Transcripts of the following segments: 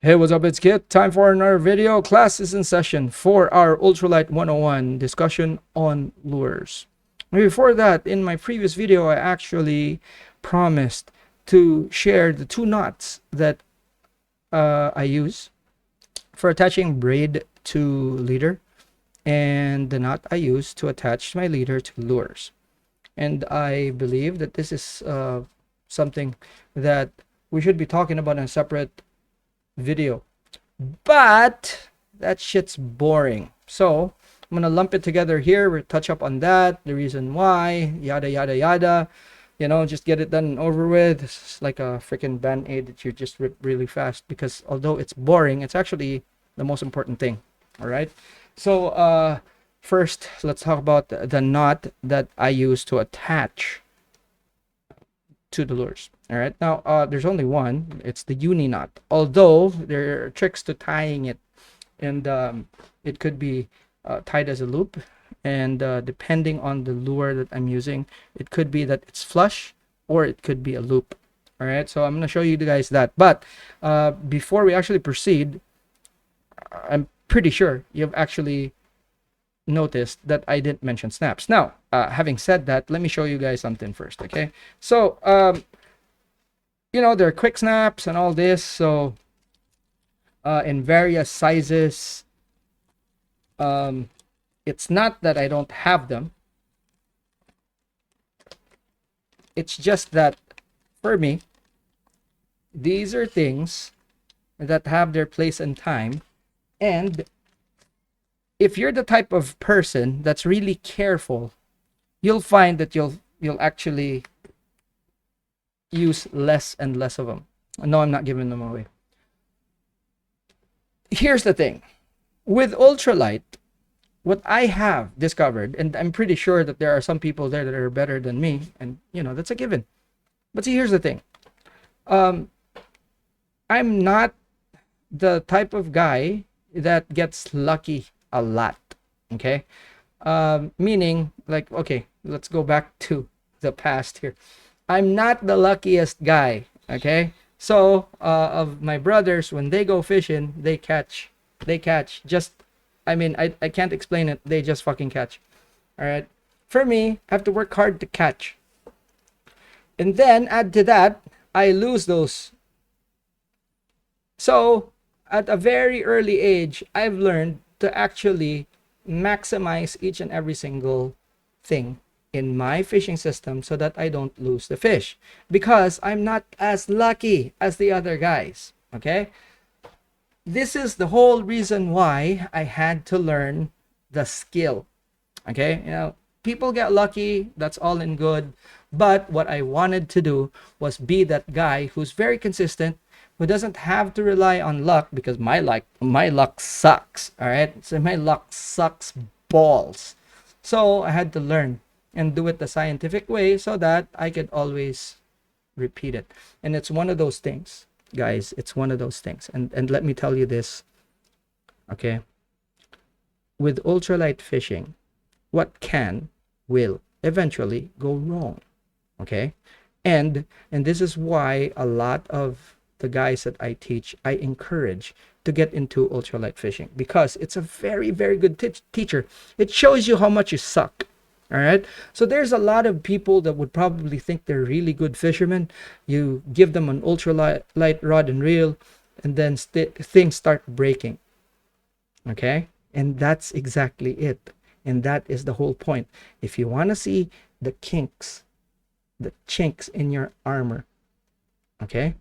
Hey, what's up? It's Kit. Time for another video. Class is in session for our Ultralight 101 discussion on lures. Before that, in my previous video, I actually promised to share the two knots that I use for attaching braid to leader and the knot I use to attach my leader to lures. And I believe that this is something that we should be talking about in a separate video, but that shit's boring. So I'm gonna lump it together here. We'll touch up on that, the reason why, yada yada yada. Just get it done and over with. It's like a freaking band-aid that you just rip really fast, because although it's boring, it's actually the most important thing. All right. So first, let's talk about the knot that I use to attach to the lures. All right, now there's only one. It's the uni knot, although there are tricks to tying it, and it could be tied as a loop, and depending on the lure that I'm using, it could be that it's flush or it could be a loop. All right, so I'm going to show you guys that, but before we actually proceed, I'm pretty sure you've actually noticed that I didn't mention snaps. Now, having said that, let me show you guys something first. Okay, so there are quick snaps and all this, so in various sizes. It's not that I don't have them, it's just that for me, these are things that have their place and time. And if you're the type of person that's really careful, you'll find that you'll actually use less and less of them. No, I'm not giving them away. Here's the thing. With Ultralight, what I have discovered, and I'm pretty sure that there are some people there that are better than me, and that's a given. But see, here's the thing. I'm not the type of guy that gets lucky a lot. Okay? Meaning, like, okay, let's go back to the past here. I'm not the luckiest guy. Okay? So, of my brothers, when they go fishing, they catch just, I can't explain it. They just fucking catch. All right. For me, I have to work hard to catch. And then add to that, I lose those. So at a very early age, I've learned to actually maximize each and every single thing in my fishing system so that I don't lose the fish, because I'm not as lucky as the other guys. Okay. This is the whole reason why I had to learn the skill. Okay, people get lucky, that's all in good, but what I wanted to do was be that guy who's very consistent, who doesn't have to rely on luck, because my luck sucks. All right, so my luck sucks balls. So I had to learn and do it the scientific way so that I could always repeat it. And it's one of those things, guys. It's one of those things. And let me tell you this. Okay, with ultralight fishing, what will eventually go wrong. Okay, and this is why a lot of the guys that I teach, I encourage to get into ultralight fishing, because it's a very, very good teacher. It shows you how much you suck. All right, so there's a lot of people that would probably think they're really good fishermen. You give them an ultralight rod and reel, and then things start breaking. Okay, and that's exactly it. And that is the whole point. If you want to see the kinks, the chinks in your armor, okay,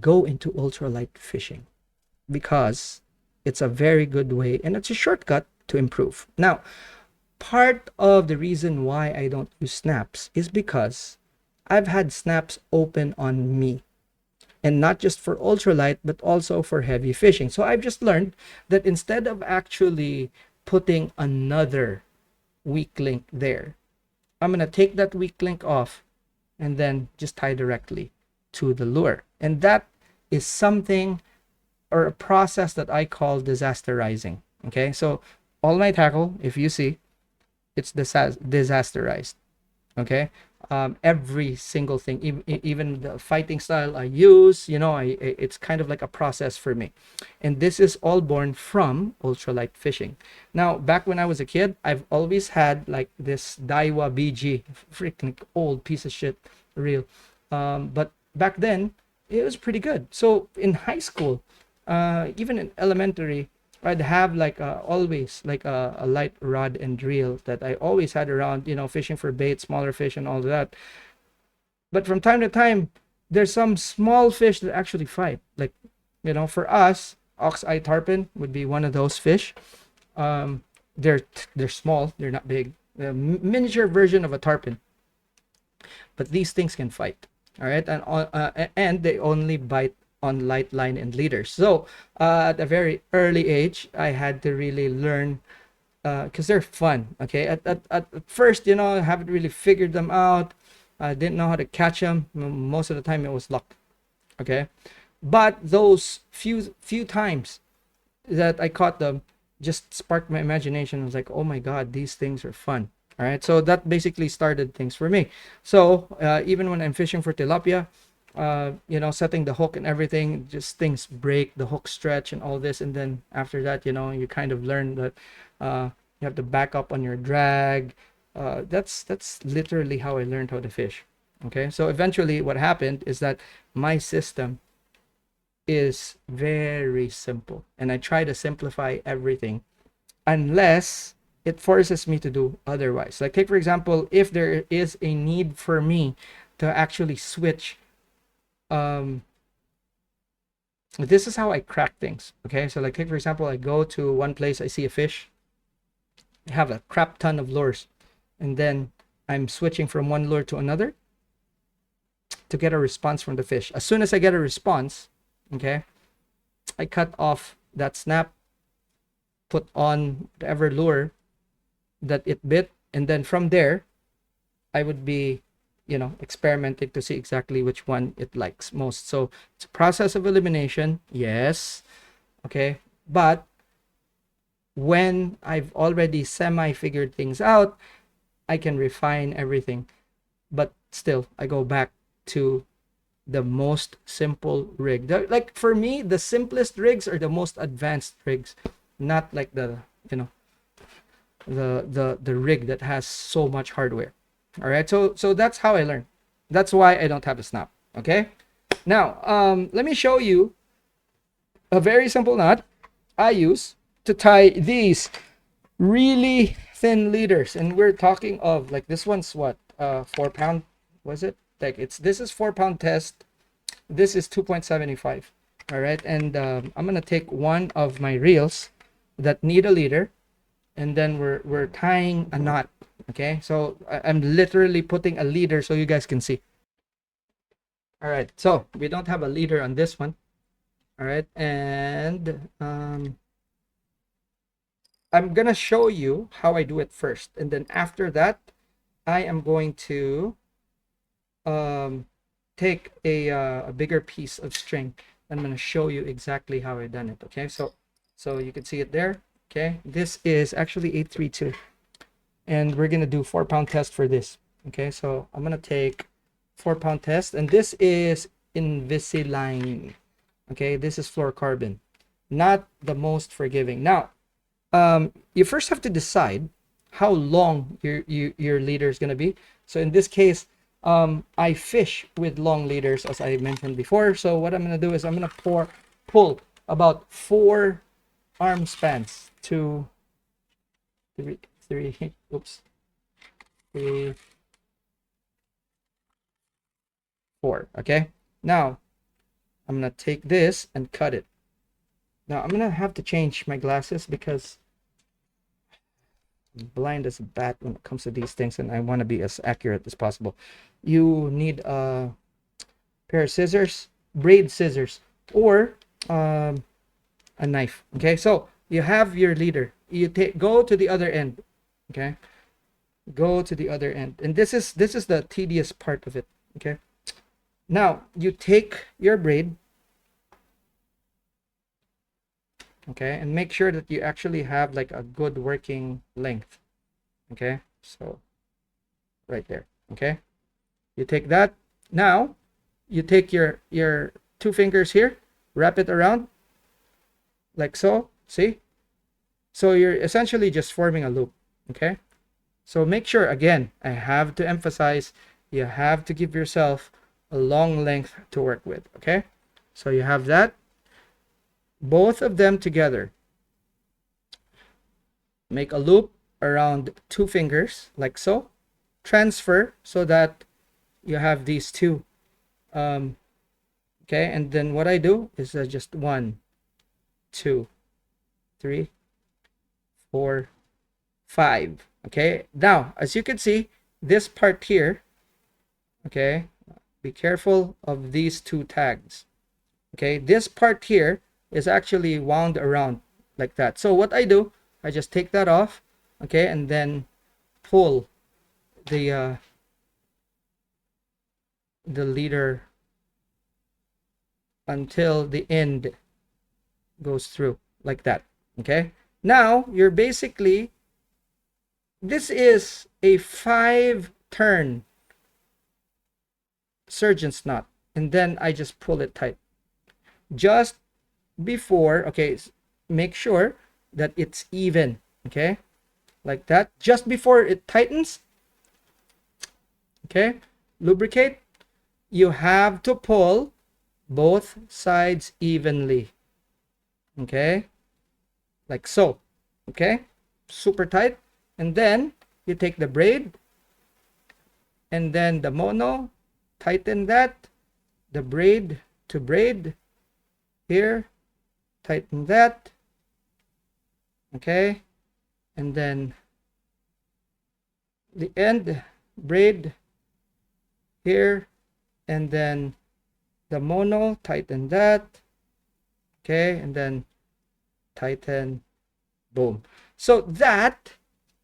go into ultralight fishing, because it's a very good way and it's a shortcut to improve. Now, part of the reason why I don't use snaps is because I've had snaps open on me, and not just for ultralight, but also for heavy fishing. So I've just learned that instead of actually putting another weak link there, I'm gonna take that weak link off and then just tie directly to the lure. And that is something, or a process, that I call disasterizing. Okay, so all my tackle, if you see, it's disasterized. Okay, every single thing, even the fighting style I use, it's kind of like a process for me. And this is all born from ultralight fishing. Now, back when I was a kid, I've always had like this Daiwa BG, freaking old piece of shit reel. But back then, it was pretty good. So in high school, even in elementary, I'd have like always like a light rod and reel that I always had around, fishing for bait, smaller fish, and all of that. But from time to time, there's some small fish that actually fight. Like, for us, ox-eye tarpon would be one of those fish. Um, they're small, they're not big. A miniature version of a tarpon. But these things can fight. All right, and they only bite on light line and leaders. So at a very early age, I had to really learn because they're fun. Okay, at first, I haven't really figured them out. I didn't know how to catch them. Most of the time, it was luck. Okay, but those few times that I caught them just sparked my imagination. I was like, oh my god, these things are fun. All right, so that basically started things for me. So even when I'm fishing for tilapia, setting the hook and everything, just things break, the hook stretch and all this, and then after that, you kind of learn that you have to back up on your drag. That's literally how I learned how to fish. Okay, so eventually, what happened is that my system is very simple, and I try to simplify everything unless it forces me to do otherwise. Like, take for example, if there is a need for me to actually switch, this is how I crack things. Okay, so like, take for example, I go to one place, I see a fish, I have a crap ton of lures, and then I'm switching from one lure to another to get a response from the fish. As soon as I get a response, okay, I cut off that snap, put on whatever lure that it bit, and then from there I would be experimenting to see exactly which one it likes most. So it's a process of elimination, yes, okay, but when I've already semi figured things out, I can refine everything. But still, I go back to the most simple rig. Like, for me, the simplest rigs are the most advanced rigs, not like the the rig that has so much hardware. All right, so that's how I learned. That's why I don't have a snap. Okay, now let me show you a very simple knot I use to tie these really thin leaders. And we're talking of, like, this one's what, 4 pound, was it? Like, this is 4 pound test, this is 2.75. all right, and I'm gonna take one of my reels that need a leader, and then we're tying a knot. Okay, so I'm literally putting a leader so you guys can see. All right, so we don't have a leader on this one. All right, and I'm gonna show you how I do it first, and then after that I am going to take a bigger piece of string. I'm gonna show you exactly how I done it. Okay, so you can see it there. Okay, this is actually 832, and we're gonna do 4 pound test for this. Okay, so I'm gonna take 4 pound test, and this is Invisalign. Okay, this is fluorocarbon, not the most forgiving. Now, you first have to decide how long your leader is gonna be. So in this case, I fish with long leaders, as I mentioned before. So what I'm gonna do is I'm gonna pull about 4 arm spans, 2, 3, oops, 3, 4. Okay, now I'm gonna take this and cut it. Now I'm gonna have to change my glasses because I'm blind as a bat when it comes to these things, and I want to be as accurate as possible. You need a pair of scissors, braid scissors, or a knife. Okay, so you have your leader, you go to the other end. Okay, go to the other end, and this is the tedious part of it. Okay, now you take your braid, okay, and make sure that you actually have like a good working length. Okay, so right there. Okay, You take that. Now you take your two fingers here, wrap it around like so. See? So you're essentially just forming a loop. Okay? So make sure, again, I have to emphasize, you have to give yourself a long length to work with. Okay? So you have that. Both of them together. Make a loop around two fingers like so. Transfer so that you have these two. Okay, and then what I do is just 1, 2, 3, 4, 5. Okay, now as you can see, this part here, okay, be careful of these two tags. Okay, this part here is actually wound around like that. So what I do, I just take that off, okay, and then pull the leader until the end goes through like that. Okay, now you're basically, this is a 5-turn surgeon's knot, and then I just pull it tight just before. Okay, make sure that it's even, okay, like that, just before it tightens. Okay, lubricate. You have to pull both sides evenly, okay, like so. Okay, super tight. And then you take the braid and then the mono, tighten that, the braid to braid here, tighten that, okay, and then the end braid here, and then the mono, tighten that, okay, and then tighten, boom. So that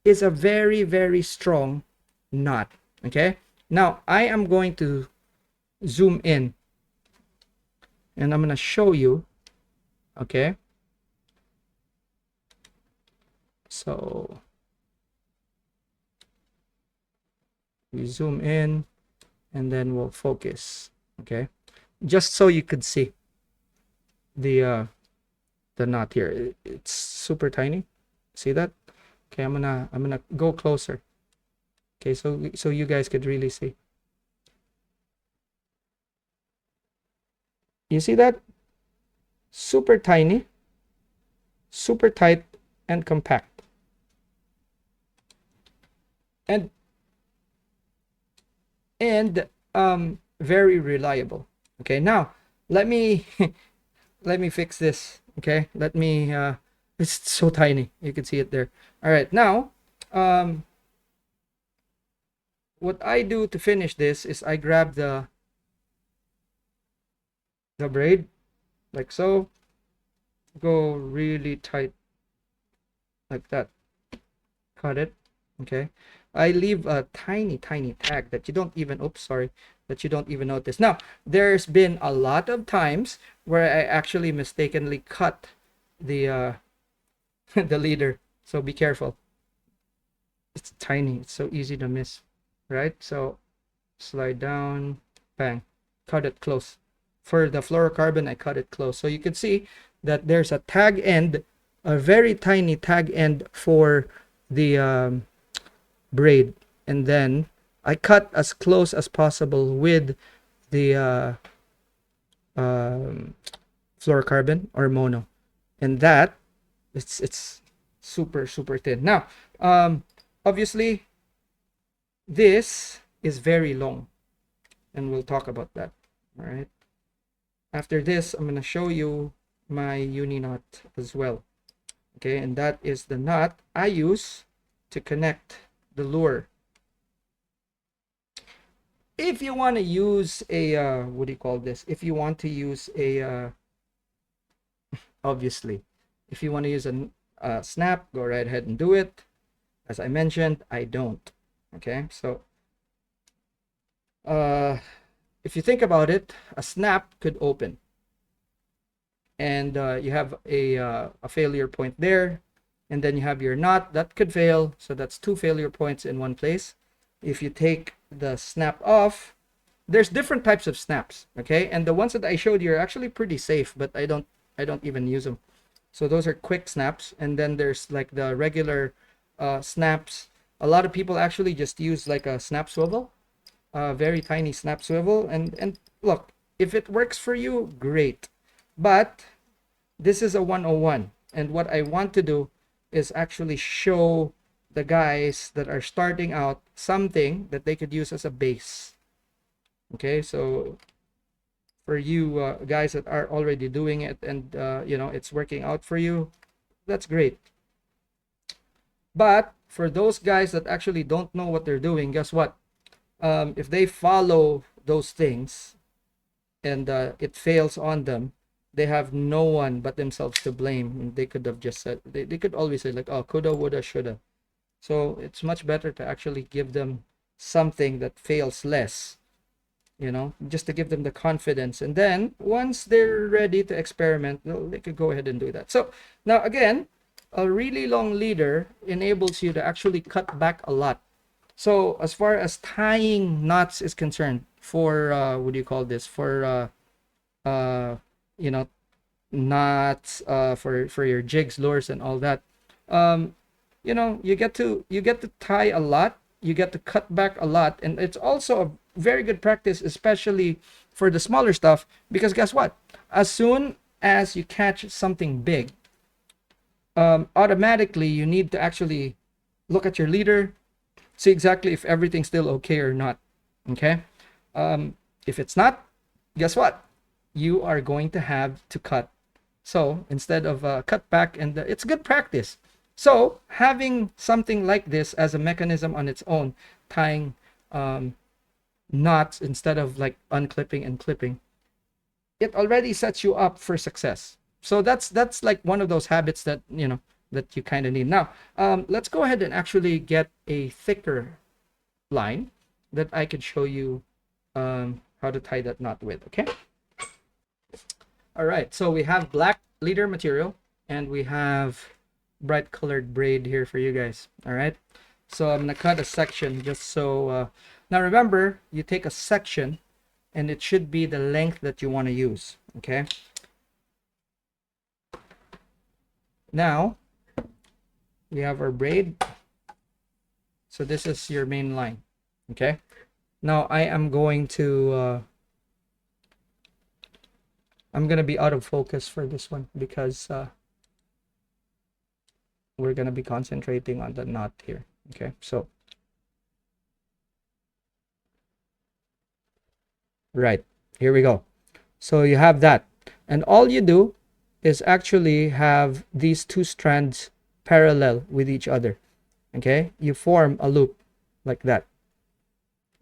is a very, very strong knot. Okay, now I am going to zoom in and I'm going to show you. Okay, so we zoom in and then we'll focus. Okay, just so you could see the knot here. It's super tiny. See that? Okay, I'm gonna go closer. Okay, so you guys could really see. You see that? Super tiny, super tight, and compact, and very reliable. Okay, now let me let me fix this. Okay, let me it's so tiny, you can see it there. All right, now what I do to finish this is I grab the braid like so, go really tight like that, cut it. Okay, I leave a tiny tag that you don't even, oops, sorry, that you don't even notice. Now there's been a lot of times where I actually mistakenly cut the the leader, so be careful. It's tiny, it's so easy to miss, right? So slide down, bang, cut it close. For the fluorocarbon, I cut it close, so you can see that there's a tag end, a very tiny tag end for the braid, and then I cut as close as possible with the fluorocarbon or mono, and that it's super thin. Now obviously this is very long, and we'll talk about that. All right, after this I'm going to show you my uni knot as well. Okay, and that is the knot I use to connect the lure. If you want to use a what do you call this, if you want to use a obviously if you want to use a snap, go right ahead and do it. As I mentioned, I don't. Okay, so if you think about it, a snap could open, and you have a failure point there, and then you have your knot that could fail, so that's 2 failure points in one place. If you take the snap off, there's different types of snaps, okay? And the ones that I showed you are actually pretty safe, but I don't even use them. So those are quick snaps, and then there's like the regular snaps. A lot of people actually just use like a snap swivel, a very tiny snap swivel, and look, if it works for you, great. But this is a 101, and what I want to do is actually show the guys that are starting out something that they could use as a base. Okay, so for you guys that are already doing it, and it's working out for you, that's great. But for those guys that actually don't know what they're doing, guess what? If they follow those things and it fails on them, they have no one but themselves to blame. They could have just said, they could always say like, oh, coulda, woulda, shoulda. So it's much better to actually give them something that fails less, just to give them the confidence. And then once they're ready to experiment, they could go ahead and do that. So now again, a really long leader enables you to actually cut back a lot. So as far as tying knots is concerned, for what do you call this? For you know, knots, for your jigs, lures, and all that. You get to tie a lot. You get to cut back a lot, and it's also a very good practice, especially for the smaller stuff. Because guess what? As soon as you catch something big, automatically you need to actually look at your leader, see exactly if everything's still okay or not. Okay. If it's not, guess what? You are going to have to cut. So instead of cut back, and it's good practice. So having something like this as a mechanism on its own, tying knots instead of like unclipping and clipping, it already sets you up for success. So that's like one of those habits that that you kind of need. Now, let's go ahead and actually get a thicker line that I could show you how to tie that knot with. Okay. All right. So we have black leader material, and we have bright colored braid here for you guys. All right. So I'm gonna cut a section just so. Now remember, you take a section, and it should be the length that you want to use. Okay. Now we have our braid. So this is your main line. Okay. Now I am going to I'm gonna be out of focus for this one because we're gonna be concentrating on the knot here. Okay, so right, here we go. So you have that, and all you do is actually have these two strands parallel with each other. Okay, you form a loop like that.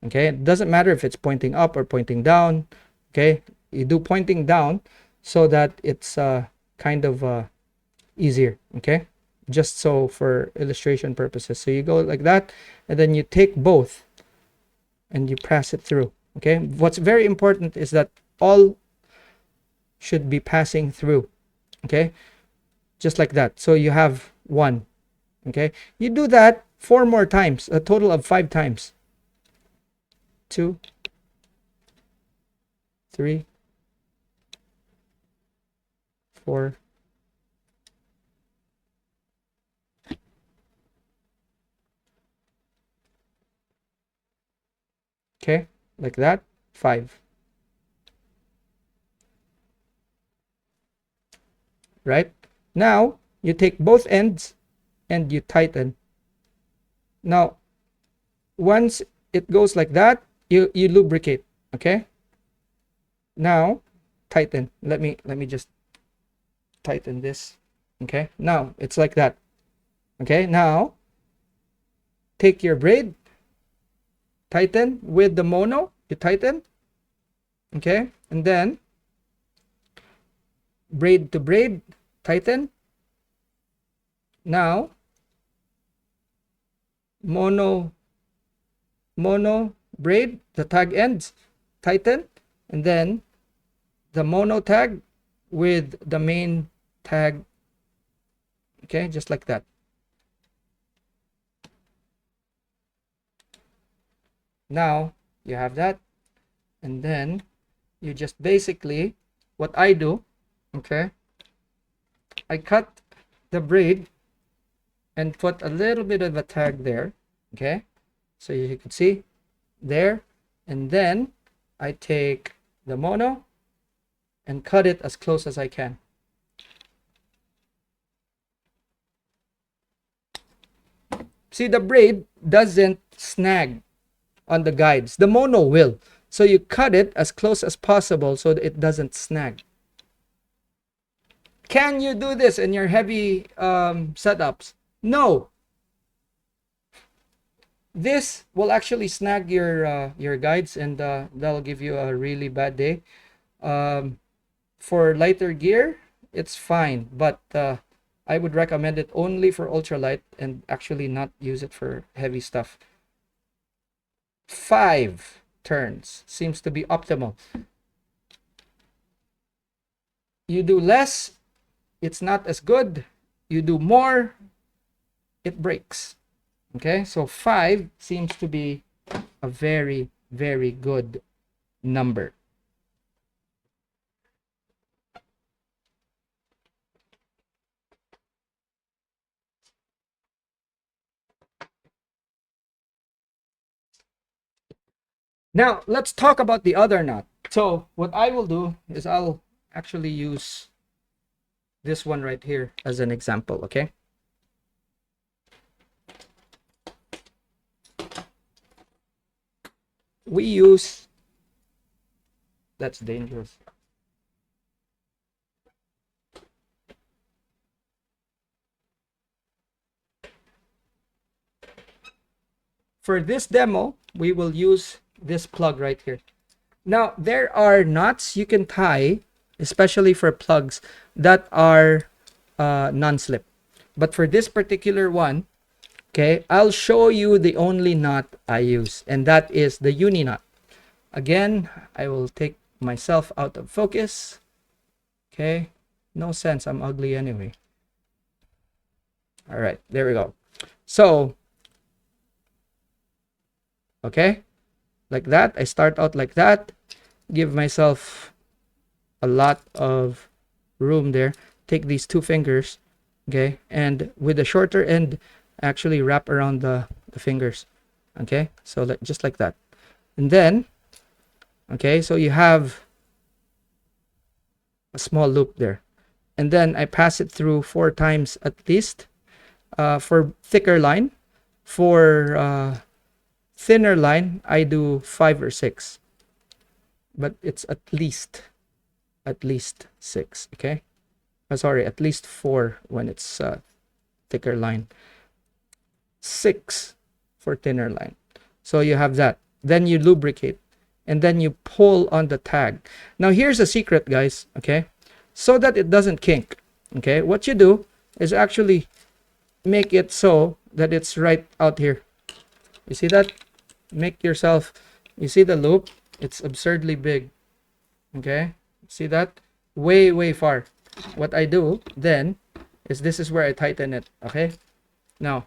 Okay, it doesn't matter if it's pointing up or pointing down. Okay, you do pointing down so that it's kind of easier. Okay, just so for illustration purposes. So you go like that, and then you take both and you pass it through. Okay, what's very important is that all should be passing through. Okay, just like that. So you have one. Okay, you do that 4 more times, a total of 5 times. 2, 3, 4, okay, like that. 5. Right? Now you take both ends and you tighten. Now once it goes like that, you lubricate. Okay, now tighten. Let me just tighten this. Okay, now it's like that. Okay, now take your braid, tighten with the mono, you tighten. Okay, and then braid to braid, tighten. Now mono braid, the tag ends, tighten, and then the mono tag with the main tag. Okay, just like that. Now you have that, And then you just basically, what I do, okay, I cut the braid and put a little bit of a tag there, okay, so you can see there. And then I take the mono and cut it as close as I can. See, the braid doesn't snag on the guides. The mono will. So you cut it as close as possible so that it doesn't snag. Can you do this in your heavy setups? No. This will actually snag your guides, and that'll give you a really bad day. For lighter gear, it's fine, but I would recommend it only for ultralight and actually not use it for heavy stuff. 5 turns seems to be optimal. You do less, it's not as good. You do more, it breaks. Okay, so 5 seems to be a very, very good number. Now, let's talk about the other knot. So what I will do is I'll actually use this one right here as an example, okay? We use, that's dangerous. For this demo, we will use this plug right here. Now, there are knots you can tie, especially for plugs that are non-slip. But for this particular one, okay, I'll show you the only knot I use, and that is the uni knot. Again, I will take myself out of focus. Okay, no sense, I'm ugly anyway. All right, there we go. So, okay, like that. I start out like that, give myself a lot of room there. Take these 2 fingers, okay, and with the shorter end, actually wrap around the fingers. Okay, so just like that. And then, okay, so you have a small loop there. And then I pass it through 4 times at least for thicker line. For thinner line, I do 5 or 6. But it's at least 6, okay? Sorry, at least 4 when it's thicker line. 6 for thinner line. So you have that. Then you lubricate. And then you pull on the tag. Now here's a secret, guys, okay? So that it doesn't kink, okay? What you do is actually make it so that it's right out here. You see that? Make yourself, you see the loop? It's absurdly big, okay? See that? Way, way far. What I do then is this is where I tighten it, okay? Now,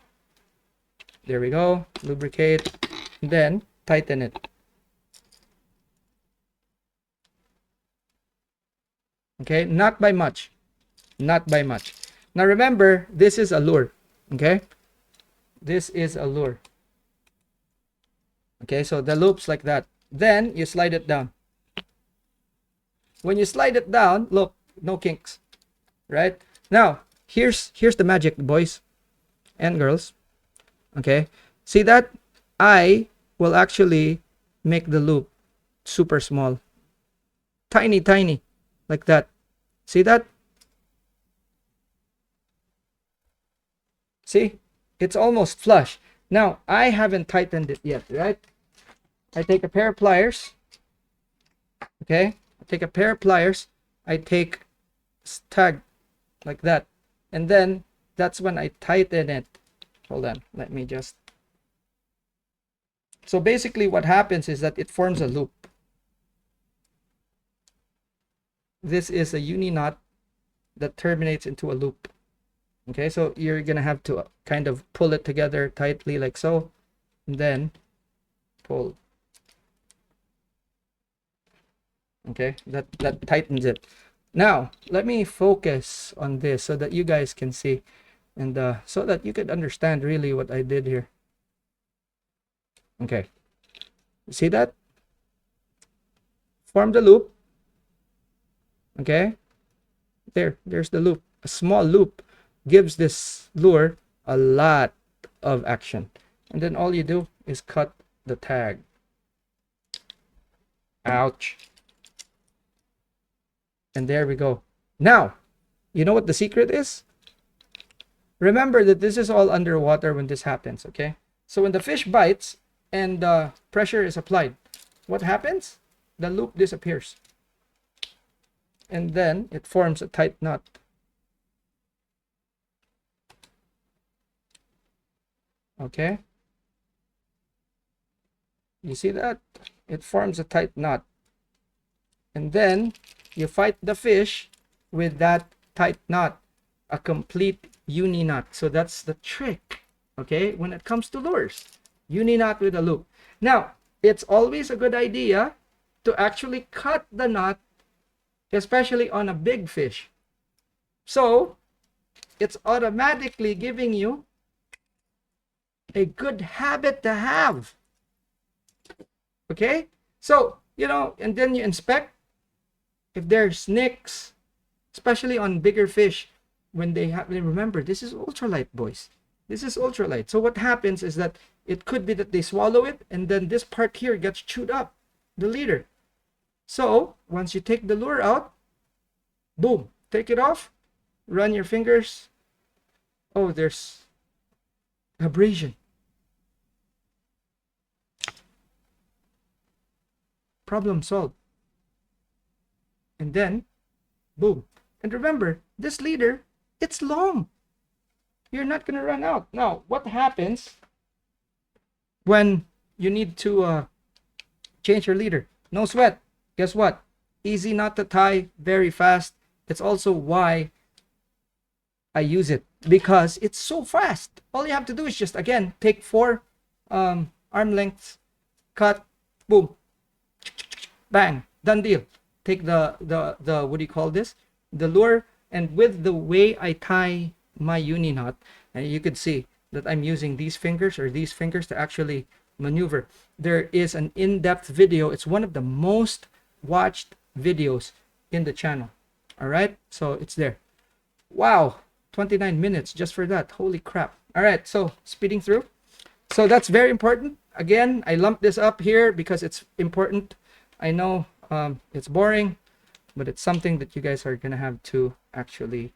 there we go. Lubricate. Then tighten it. Okay, not by much. Not by much. Now remember, this is a lure. Okay? This is a lure. Okay, so the loop's like that. Then you slide it down. When you slide it down, look, no kinks. Right? Now, here's the magic, boys and girls. Okay? See that? I will actually make the loop super small. Tiny, tiny. Like that. See that? See? It's almost flush. Now, I haven't tightened it yet, right? I take a pair of pliers. Okay? I take a pair of pliers. I take tag like that. And then, that's when I tighten it. Hold on. Let me just... So basically what happens is that it forms a loop. This is a uni knot that terminates into a loop. Okay, so you're gonna have to kind of pull it together tightly like so, and then pull. Okay, that tightens it. Now let me focus on this so that you guys can see, and so that you could understand really what I did here. Okay, see that? Form the loop. Okay, there's the loop. A small loop gives this lure a lot of action, and then all you do is cut the tag. Ouch. And there we go. Now, you know what the secret is? Remember that this is all underwater when this happens, okay? So when the fish bites and pressure is applied, what happens? The loop disappears. And then it forms a tight knot. Okay? You see that? It forms a tight knot. And then you fight the fish with that tight knot, a complete uni knot. So that's the trick, okay, when it comes to lures. Uni knot with a loop. Now, it's always a good idea to actually cut the knot, especially on a big fish. So it's automatically giving you a good habit to have. Okay? So, you know, and then you inspect if there's nicks, especially on bigger fish, when they have, remember, this is ultralight, boys. This is ultralight. So what happens is that it could be that they swallow it, and then this part here gets chewed up, the leader. So once you take the lure out, boom, take it off, run your fingers. Oh, there's abrasion. Problem solved. And then, boom. And remember, this leader, it's long. You're not going to run out. Now, what happens when you need to change your leader? No sweat. Guess what? Easy knot to tie, very fast. It's also why I use it, because it's so fast. All you have to do is just, again, take 4 arm lengths, cut, boom, bang, done deal. Take the what do you call this? The lure, and with the way I tie my uni knot, and you could see that I'm using these fingers to actually maneuver. There is an in-depth video. It's one of the most watched videos in the channel. All right, so it's there. Wow, 29 minutes just for that. Holy crap. All right, so speeding through. So that's very important. Again, I lumped this up here because it's important. I know it's boring, but it's something that you guys are gonna have to actually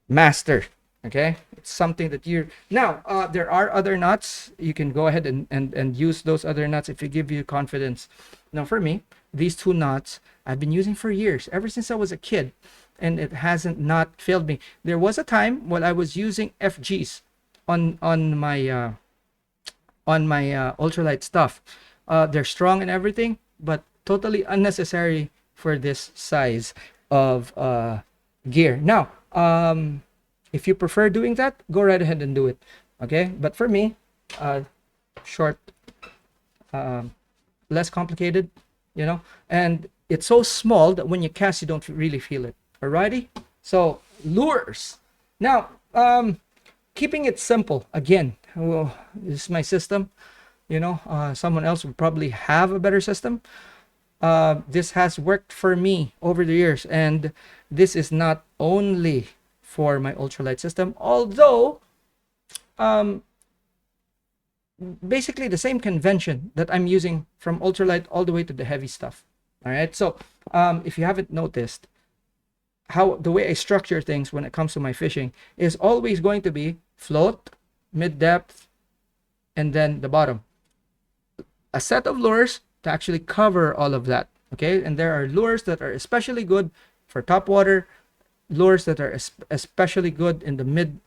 master. Okay, it's something that you're now there are other nuts. You can go ahead and use those other nuts if you give you confidence. Now for me, these 2 nuts I've been using for years, ever since I was a kid, and it hasn't not failed me. There was a time when I was using FGs on my ultralight stuff. They're strong and everything, but totally unnecessary for this size of gear. Now, if you prefer doing that, go right ahead and do it. Okay, but for me, short, less complicated, you know, and it's so small that when you cast, you don't really feel it. Alrighty, so lures. Now, keeping it simple again. Well, this is my system. You know, someone else would probably have a better system. This has worked for me over the years, and this is not only for my ultralight system, although basically the same convention that I'm using from ultralight all the way to the heavy stuff. All right, so if you haven't noticed, how the way I structure things when it comes to my fishing is always going to be float, mid depth, and then the bottom. A set of lures to actually cover all of that. Okay, and there are lures that are especially good for top water, lures that are especially good in the mid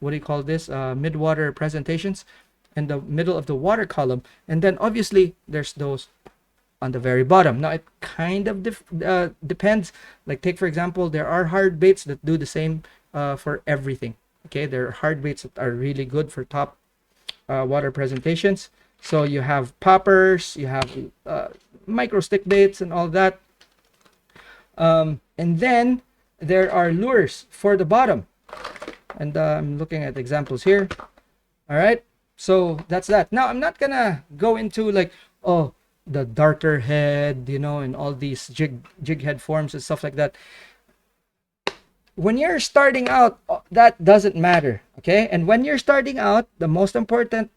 what do you call this, mid-water presentations, in the middle of the water column, and then obviously there's those on the very bottom. Now it kind of depends. Like, take for example, there are hard baits that do the same for everything. Okay, there are hard baits that are really good for top water presentations. So you have poppers, you have micro stick baits and all that. And then there are lures for the bottom, and I'm looking at examples here. All right, so that's that. Now I'm not gonna go into like, oh, the darter head, you know, and all these jig head forms and stuff like that. When you're starting out, that doesn't matter, okay? And when you're starting out, the most important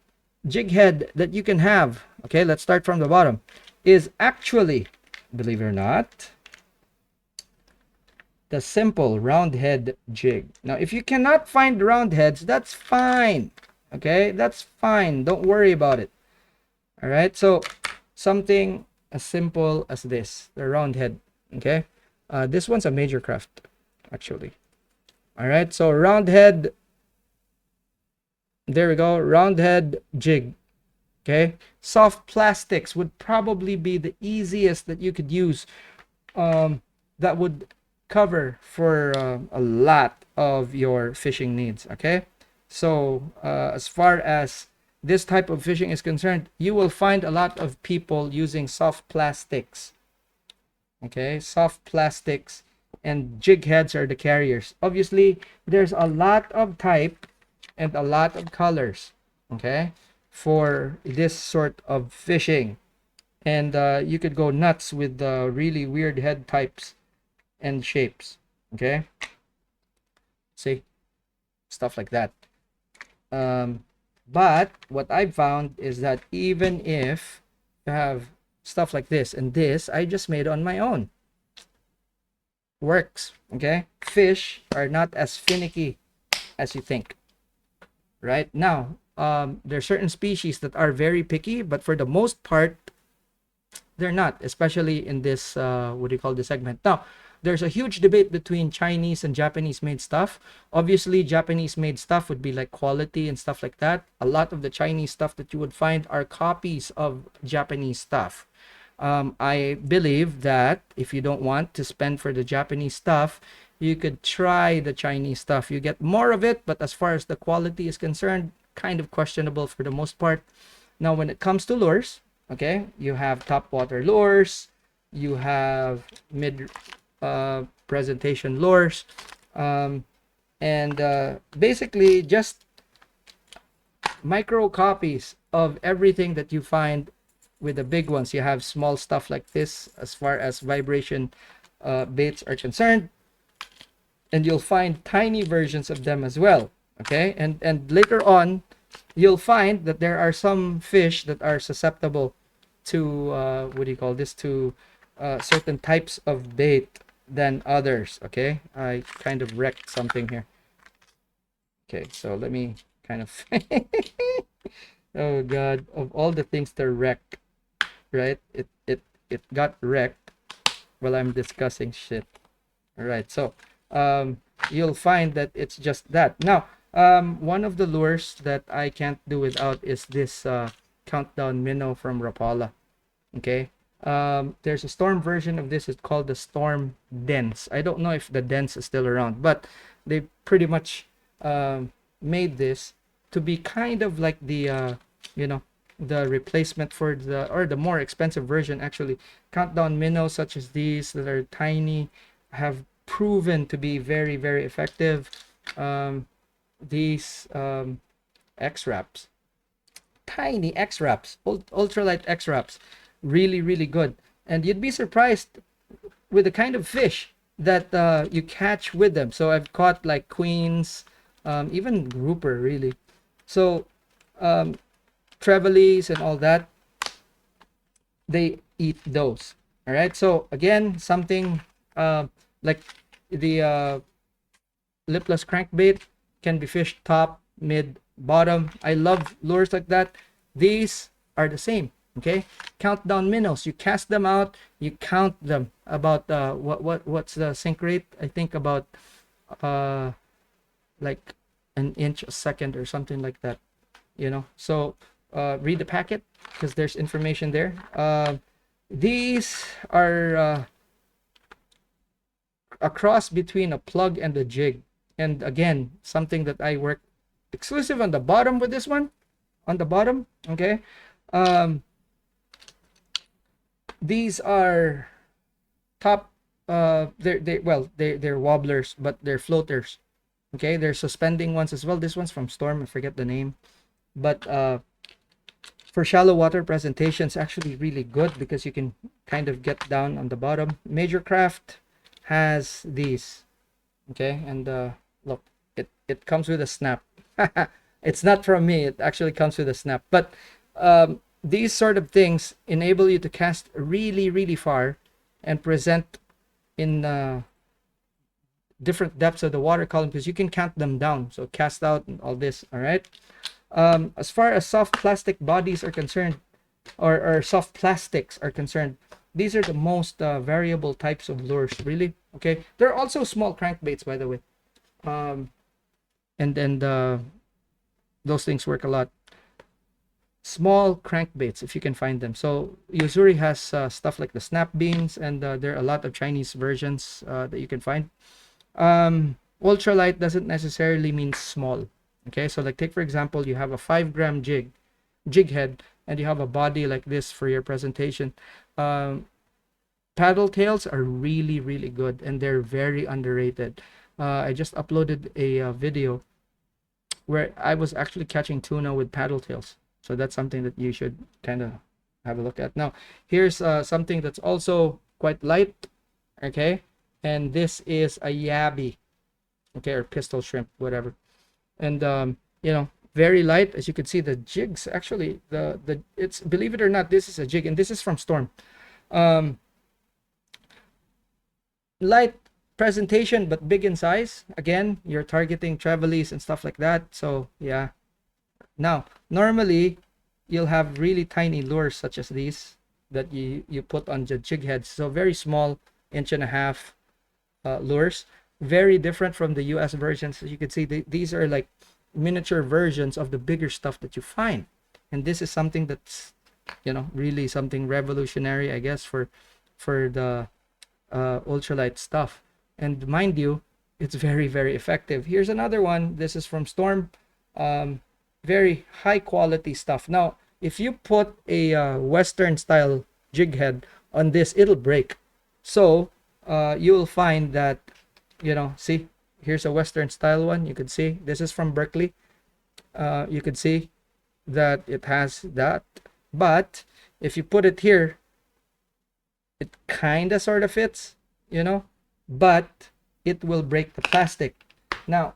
jig head that you can have, okay, let's start from the bottom, is actually, believe it or not, the simple round head jig. Now, if you cannot find round heads, that's fine, okay? That's fine. Don't worry about it. All right, so something as simple as this, the round head, okay? This one's a major craft, actually. All right, so round head, there we go, round head jig, okay? Soft plastics would probably be the easiest that you could use. That would cover for a lot of your fishing needs, okay? So as far as this type of fishing is concerned, you will find a lot of people using soft plastics, okay? Soft plastics, and jig heads are the carriers. Obviously, there's a lot of type and a lot of colors, okay, for this sort of fishing. And you could go nuts with the really weird head types and shapes, okay? See, stuff like that. But what I've found is that even if you have stuff like this and this, I just made on my own. Works, okay? Fish are not as finicky as you think. Right now, there are certain species that are very picky, but for the most part, they're not, especially in this what do you call this segment. Now, there's a huge debate between Chinese and Japanese made stuff. Obviously, Japanese made stuff would be like quality and stuff like that. A lot of the Chinese stuff that you would find are copies of Japanese stuff. I believe that if you don't want to spend for the Japanese stuff, you could try the Chinese stuff. You get more of it, but as far as the quality is concerned, kind of questionable for the most part. Now, when it comes to lures, okay, you have top water lures, you have mid presentation lures, and basically just micro copies of everything that you find with the big ones. You have small stuff like this as far as vibration baits are concerned, and you'll find tiny versions of them as well, okay? And later on, you'll find that there are some fish that are susceptible to what do you call this, to certain types of bait than others, okay? I kind of wrecked something here. Okay, so let me kind of oh god, of all the things to wreck, right? It got wrecked while I'm discussing shit. All right, so you'll find that it's just that. Now, one of the lures that I can't do without is this countdown minnow from Rapala. Okay, there's a storm version of this. It's called the Storm Dense. I don't know if the Dense is still around, but they pretty much made this to be kind of like the you know, the replacement for the, or the more expensive version actually. Countdown minnows such as these that are tiny have proven to be very, very effective. These X wraps, tiny X wraps, ultralight X wraps, really, really good. And you'd be surprised with the kind of fish that you catch with them. So I've caught like queens, even grouper, really. So trevallies and all that, they eat those. All right, so again, something like the lipless crankbait can be fished top, mid, bottom. I love lures like that. These are the same, okay? Countdown minnows, you cast them out, you count them about what's the sink rate? I think about like an inch a second or something like that, you know. So read the packet because there's information there. These are a cross between a plug and a jig, and again, something that I work exclusive on the bottom with this one, on the bottom, okay. These are top they're wobblers, but they're floaters. Okay, they're suspending ones as well. This one's from Storm, I forget the name. But for shallow water presentations, actually really good because you can kind of get down on the bottom. Major Craft has these. Okay, and look, it comes with a snap. It's not from me, it actually comes with a snap. But these sort of things enable you to cast really, really far and present in different depths of the water column because you can count them down. So cast out and all this. All right. As far as soft plastic bodies are concerned, or soft plastics are concerned, these are the most variable types of lures, really. Okay, there are also small crankbaits, by the way, and those things work a lot. Small crankbaits, if you can find them. So Yuzuri has stuff like the snap beans, and there are a lot of Chinese versions that you can find. Ultralight doesn't necessarily mean small. Okay, so like take for example, you have a 5 gram jig head, and you have a body like this for your presentation. Paddle tails are really, really good, and they're very underrated. I just uploaded a video where I was actually catching tuna with paddle tails. So that's something that you should kind of have a look at. Now, here's something that's also quite light. Okay, and this is a yabby. Okay, or pistol shrimp, whatever. And you know, very light. As you can see, the jigs actually it's, believe it or not, this is a jig, and this is from Storm. Light presentation but big in size. Again, you're targeting trevallies and stuff like that. So yeah. Now, normally you'll have really tiny lures such as these that you put on the jig heads. So very small, 1.5 inch lures. Very different from the US versions. As you can see, these are like miniature versions of the bigger stuff that you find. And this is something that's, you know, really something revolutionary, I guess, for the ultralight stuff. And mind you, it's very, very effective. Here's another one. This is from Storm. Very high quality stuff. Now, if you put a Western style jig head on this, it'll break. So you'll find that, you know, see, here's a Western style one. You can see this is from Berkeley. You can see that it has that, but if you put it here, it kind of sort of fits, you know, but it will break the plastic. Now,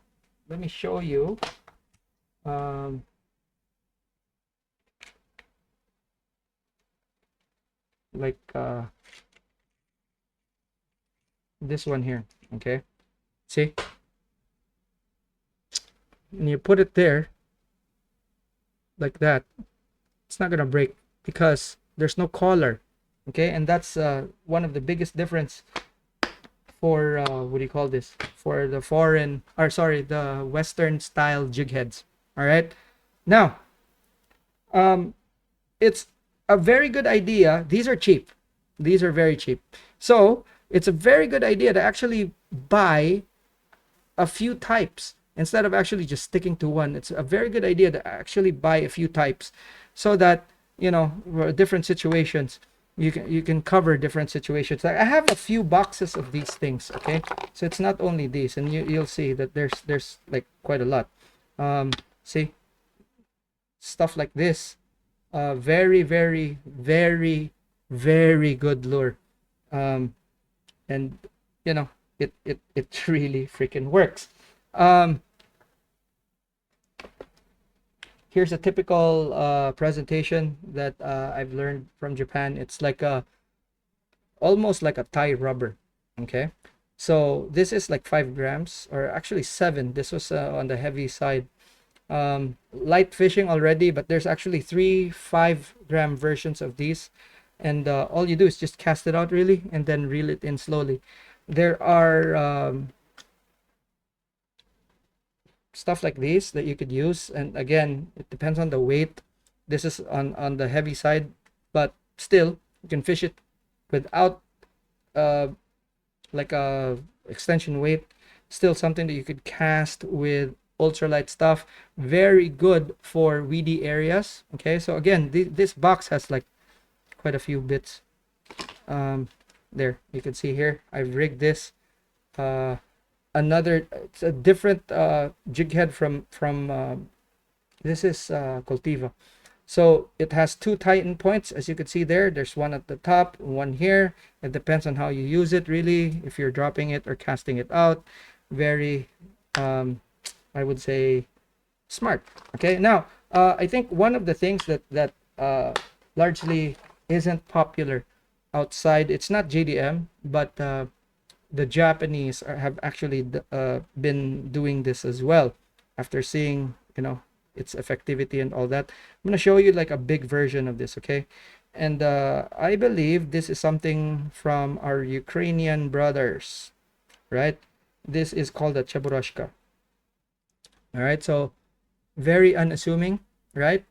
let me show you. Like this one here. Okay, see, and you put it there like that, it's not gonna break because there's no collar. Okay, and that's one of the biggest difference for what do you call this, for the foreign, or sorry, the Western style jig heads. All right, now it's a very good idea. These are cheap, these are very cheap, so it's a very good idea to actually buy a few types instead of actually just sticking to one. It's a very good idea to actually buy a few types so that, you know, different situations, you can cover different situations. Like I have a few boxes of these things. Okay, so it's not only these, and you'll see that there's like quite a lot. See, stuff like this, very, very, very, very good lure. And you know, it really freaking works. Here's a typical presentation that I've learned from Japan. It's like almost like a tie rubber. Okay, so this is like 5 grams, or actually 7. This was on the heavy side. Light fishing already, but there's actually 3 5-gram versions of these, and all you do is just cast it out really, and then reel it in slowly. There are stuff like these that you could use, and again, it depends on the weight. This is on the heavy side, but still you can fish it without like a extension weight. Still something that you could cast with ultralight stuff. Very good for weedy areas. Okay, so again, this box has like quite a few bits. There, you can see here, I've rigged this. It's a different jig head from this is Cultiva. So it has two tighten points, as you can see there. There's one at the top, one here. It depends on how you use it, really. If you're dropping it or casting it out, very, I would say, smart. Okay, now I think one of the things that largely isn't popular outside, it's not JDM, but the Japanese have actually been doing this as well. After seeing, its effectivity and all that, I'm gonna show you like a big version of this, okay? And I believe this is something from our Ukrainian brothers, right? This is called a chaburashka. All right, so very unassuming, right?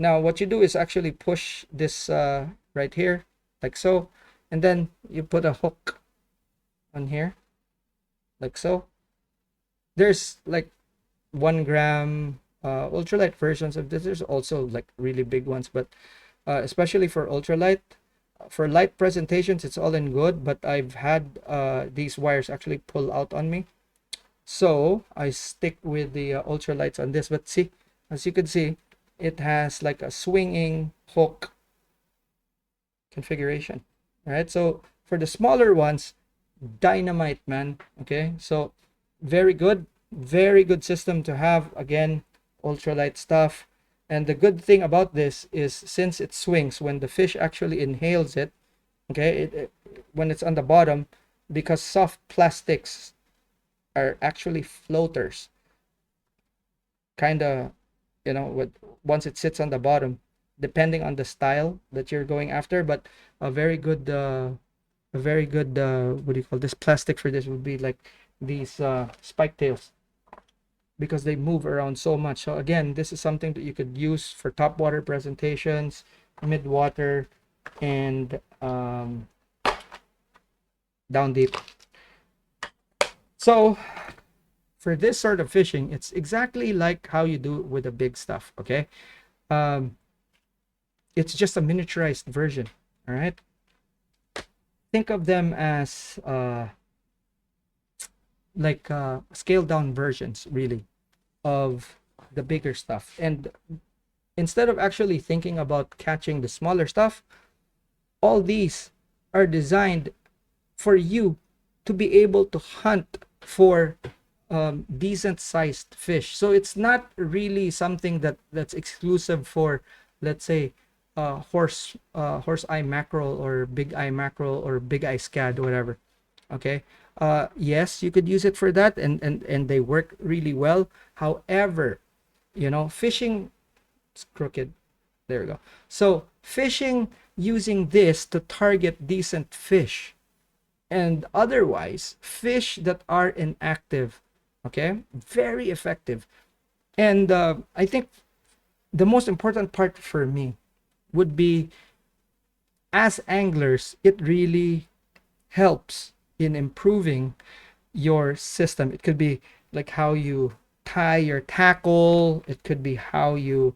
Now what you do is actually push this right here, like so, and then you put a hook on here, like so. There's like 1 gram ultralight versions of this. There's also like really big ones, but especially for ultralight, for light presentations, it's all in good. But I've had these wires actually pull out on me, so I stick with the ultralights on this. But see, as you can see, it has like a swinging hook configuration. All right, so for the smaller ones, dynamite, man. Okay, so very good system to have. Again, ultralight stuff. And the good thing about this is, since it swings when the fish actually inhales it, okay, when it's on the bottom, because soft plastics are actually floaters, kind of, once it sits on the bottom, depending on the style that you're going after. But a very good what do you call this, plastic for this would be like these spike tails, because they move around so much. So again, this is something that you could use for top water presentations, mid water, and down deep. So for this sort of fishing, it's exactly like how you do it with the big stuff. Okay, it's just a miniaturized version. All right, think of them as like scaled down versions, really, of the bigger stuff. And instead of actually thinking about catching the smaller stuff, all these are designed for you to be able to hunt for decent sized fish. So it's not really something that's exclusive for, let's say, horse eye mackerel or big eye mackerel or big eye scad, whatever. Okay, yes, you could use it for that, and they work really well. However, fishing, it's crooked, there we go. So fishing using this to target decent fish, and otherwise fish that are inactive, okay, very effective. And I think the most important part for me would be, as anglers, it really helps in improving your system. It could be like how you tie your tackle. It could be how you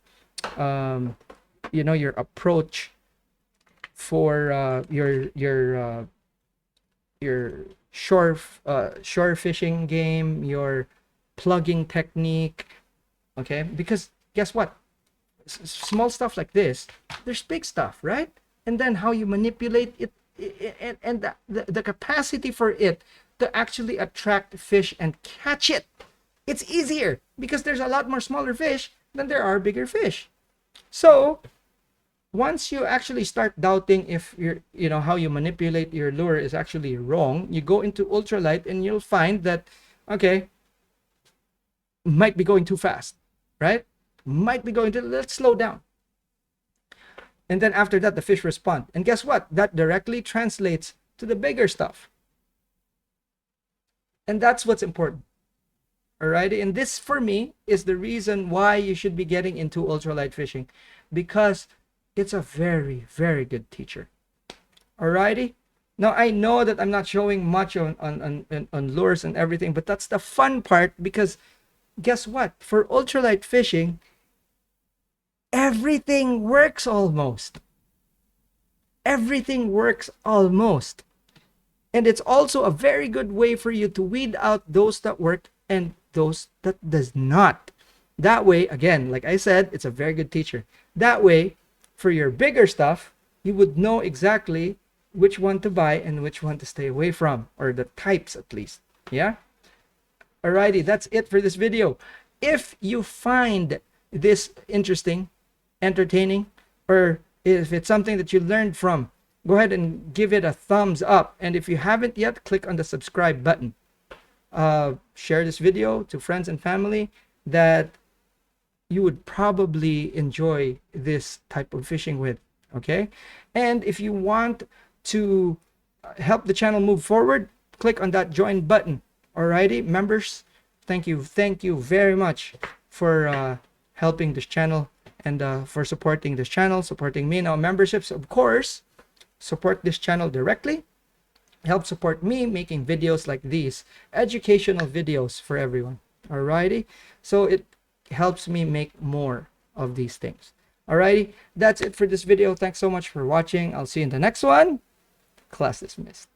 your approach for your shore fishing game, your plugging technique. Okay, because guess what, small stuff like this, there's big stuff, right? And then how you manipulate it, and the capacity for it to actually attract fish and catch it, it's easier because there's a lot more smaller fish than there are bigger fish. So once you actually start doubting if how you manipulate your lure is actually wrong, you go into ultralight and you'll find that, okay, might be going too fast, right? Might be going to, let's slow down. And then after that, the fish respond. And guess what? That directly translates to the bigger stuff. And that's what's important. Alrighty. And this, for me, is the reason why you should be getting into ultralight fishing, because it's a very, very good teacher. Alrighty. Now I know that I'm not showing much on lures and everything, but that's the fun part, because guess what? For ultralight fishing, everything works almost. Everything works almost. And it's also a very good way for you to weed out those that work and those that does not. That way, again, like I said, it's a very good teacher. That way, for your bigger stuff, you would know exactly which one to buy and which one to stay away from, or the types at least. Yeah? Alrighty, that's it for this video. If you find this interesting, entertaining, or if it's something that you learned from, go ahead and give it a thumbs up. And if you haven't yet, click on the subscribe button. Share this video to friends and family that you would probably enjoy this type of fishing with. Okay? And if you want to help the channel move forward, click on that join button. Alrighty, members, thank you very much for helping this channel and for supporting this channel, supporting me. Now, memberships, of course, support this channel directly, help support me making videos like these, educational videos for everyone. Alrighty, so it helps me make more of these things. Alrighty, that's it for this video. Thanks so much for watching. I'll see you in the next one. Class dismissed.